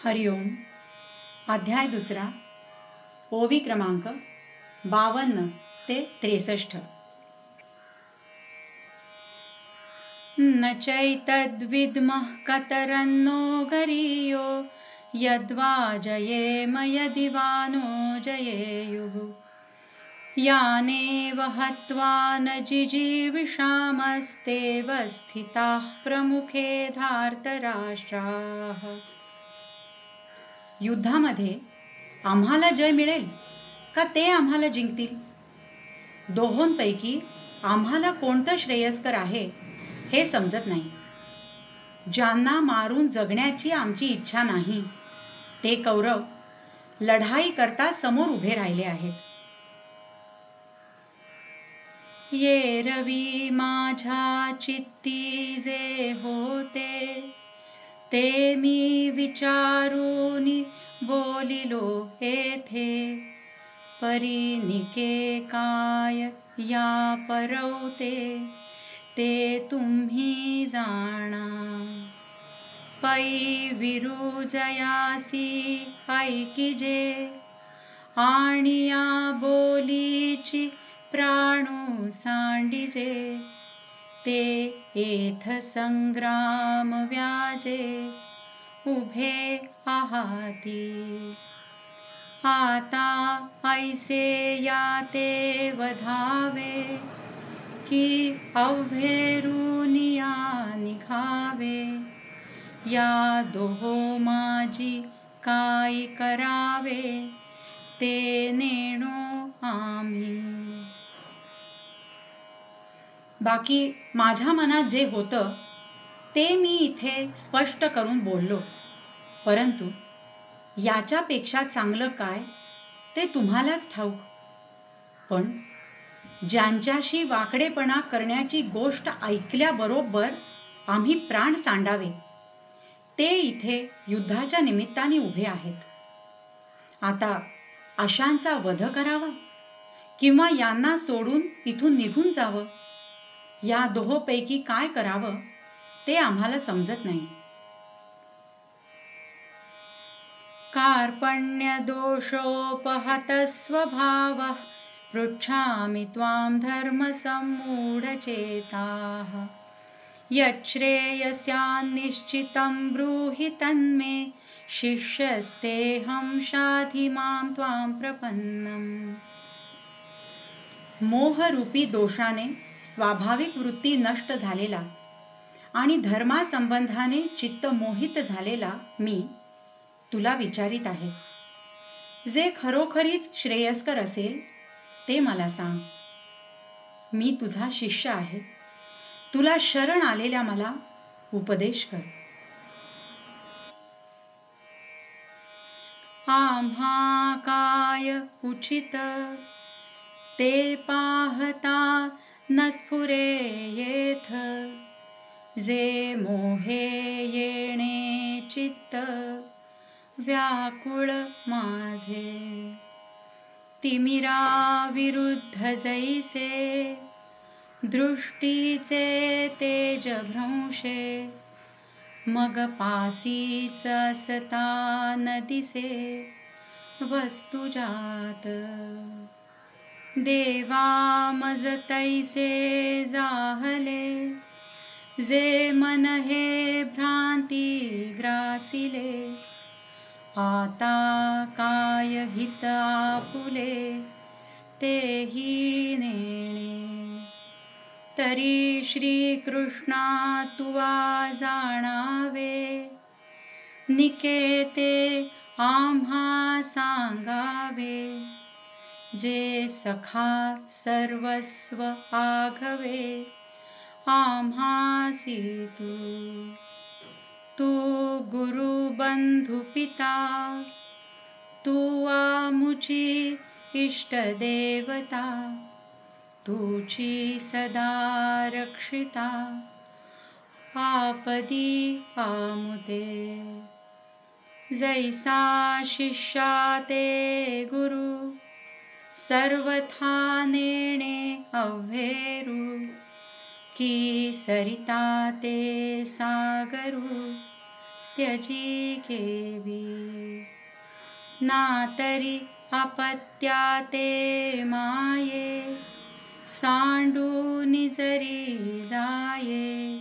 हरिओम. अध्याय दुसरा, ओवी क्रमांक 52 ते 63. न चैतद्विद्मः कतरन्नो गरीयो यद्वा जयेम यदि वा नो जयेयुः. यानेव हत्वा न जिजीविषामस्तेव स्थिताः प्रमुखे धार्तराष्ट्राः. युद्धामध्ये आम्हाला जय मिळेल का ते आम्हाला जिंकतील? दोहोंपैकी आम्हाला कोणतं श्रेयस्कर आहे हे समजत नाही. ज्यांना मारून जगण्याची आमची इच्छा नाही ते कौरव लढाई करता समोर उभे राहिले आहेत. ये रवी माझ्या चित्ती जे होते ते मी विचारूनी बोलिलो येथे. परिनिके काय या परवते ते तुम्ही जाणा. पै विरुजयासी ऐकिजे आणि या बोलीची प्राणू सांडिजे. ते एथ संग्राम व्याजे उभे आहाती. आता ऐसे याते वधावे की अव्हेरुनिया निघावे. या दोहो माझी काय करावे ते नेणो आम्ही. बाकी माझ्या मनात जे होतं ते मी इथे स्पष्ट करून बोललो, परंतु याच्यापेक्षा चांगलं काय ते तुम्हालाच ठाऊक. पण ज्यांच्याशी वाकडेपणा करण्याची गोष्ट ऐकल्याबरोबर आम्ही प्राण सांडावे ते इथे युद्धाच्या निमित्ताने उभे आहेत. आता अशांचा वध करावा किंवा यांना सोडून इथून निघून जावं, या दोहोपैकी काय करावं ते आम्हाला समजत नाही. कार्पण्य दोषोपहत स्वभावः पृच्छामि त्वां धर्मसम्मूढचेताः. यच्छ्रेयस्यान्निश्चितं ब्रूहि तन्मे शिष्यस्तेऽहं शाधि मां त्वां प्रपन्नम्. मोहरूपी दोषाने स्वाभाविक वृत्ती नष्ट झालेला आणि धर्मासंबंधाने चित्त मोहित झालेला मी तुला विचारित आहे. जे खरोखरीच श्रेयस्कर असेल ते मला सांग. मी तुझा शिष्य आहे. तुला शरण आलेल्या मला उपदेश कर. आम्हा काय उचित ते पाहता न स्फुरेयेथ. जे मोहे येणे चित्त व्याकुळ माझे. तिमिरा विरुद्ध जैसे दृष्टीचे तेज भ्रंशे. मग पासीच असता न दिसे वस्तुजात. देवा मज तैसे जाहले जे मन हे भ्रांती ग्रासिले. आता काय हित आपुले तेही नेणे. तरी श्रीकृष्णा तुवा जाणावे निकेते आम्हा सांगावे. जे सखा सर्वस्व आघवे आम्हासी तू. तू गुरु बंधु पिता तू आमुची इष्ट देवता. तुची सदा रक्षिता आपदी आमुते. जैसा शिष्या ते गुरु सर्वथा नेणे अव्हेरू. की सरिता ते सागरू त्यजी केवी. नातरी अपत्या ते माये, सांडून जरी जाये,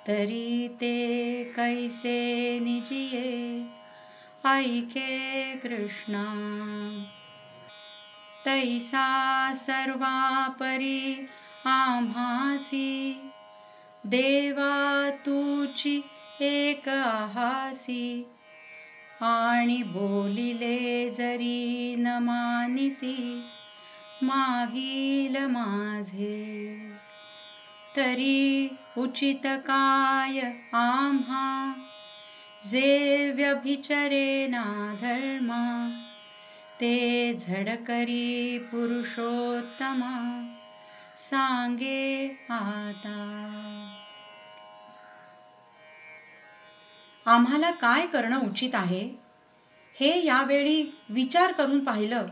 तरी ते कैसे निजिये, ऐके कृष्णा. तैसा सर्वा परी आम्हासी, देवा तुची एक आहासी. आणि बोलिले जरी न मानिसी, मागील माझे. तरी उचित काय आम्हा, जे व्यभिचरे ना धर्मा. ते झडकरी पुरुषोत्तमा, सांगे आता. आम्हाला काय करणं उचित आहे हे यावेळी विचार करून पाहिलं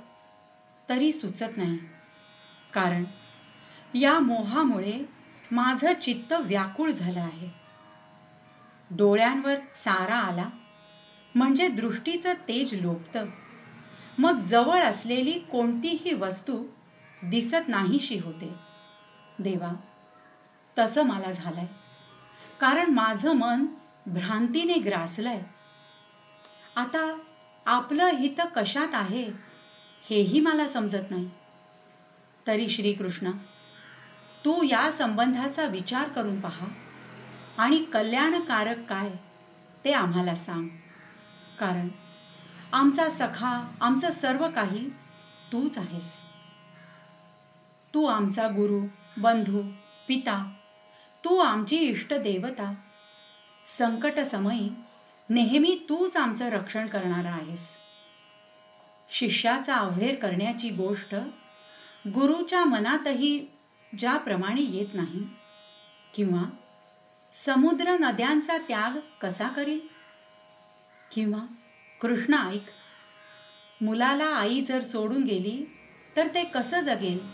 तरी सुचत नाही. कारण या मोहामुळे माझं चित्त व्याकुळ झालं आहे. डोळ्यांवर चारा आला म्हणजे दृष्टीचं तेज लोपतं. मग जवळ असलेली कोणतीही वस्तू दिसत नाहीशी होते. देवा, तसं मला झालंय. कारण माझं मन भ्रांतीने ग्रासलंय. आता आपलं हित कशात आहे हेही मला समजत नाही. तरी श्रीकृष्ण, तू या संबंधाचा विचार करून पहा आणि कल्याणकारक काय ते आम्हाला सांग. कारण आमचा सखा, आमचं सर्व काही तूच आहेस. तू आमचा गुरु, बंधू, पिता. तू आमची इष्टदेवता. संकट समयी नेहमी तूच आमचं रक्षण करणारा आहेस. शिष्याचा अव्हेर करण्याची गोष्ट गुरुच्या मनातही ज्याप्रमाणे येत नाही, किंवा समुद्र नद्यांचा त्याग कसा करील, किंवा कृष्ण ऐक, मुलाला आई जर सोडून गेली तर ते कसं जगेल,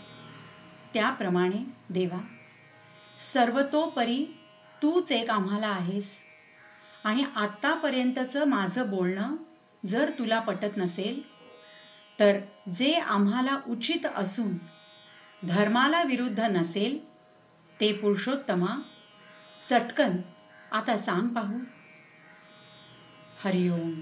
त्याप्रमाणे देवा, सर्वतोपरी तूच एक आम्हाला आहेस. आणि आत्तापर्यंतचं माझं बोलणं जर तुला पटत नसेल तर जे आम्हाला उचित असून धर्माला विरुद्ध नसेल ते पुरुषोत्तमा चटकन आता सांग पाहू. हरिओम.